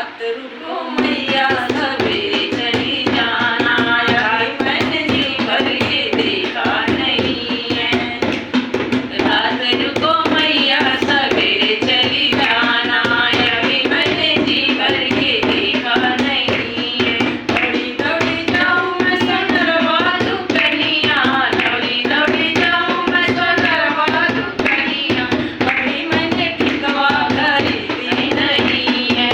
रात रुको मैया सवेरे चली जाना, यार मैंने जी भर के देखा नहीं है। रात रुको मैया सवेरे चली जाना, यार मैंने जी भर के देखा नहीं है। दौड़ी दौड़ी जाऊं मैं सोनरवा दुकनिया, दौड़ी दौड़ी जाऊं मैं सोनरवा दुकनिया, अभी मैंने टिकवा खरीदी नहीं है,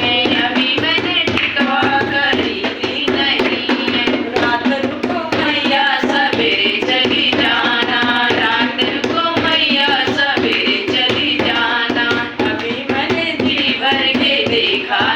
अभी मैंने टिकवा खरीदी नहीं है। रात रुको मैया सवेरे चली जाना, रात रुको मैया सवेरे चली जाना, अभी मैंने जी भर के देखा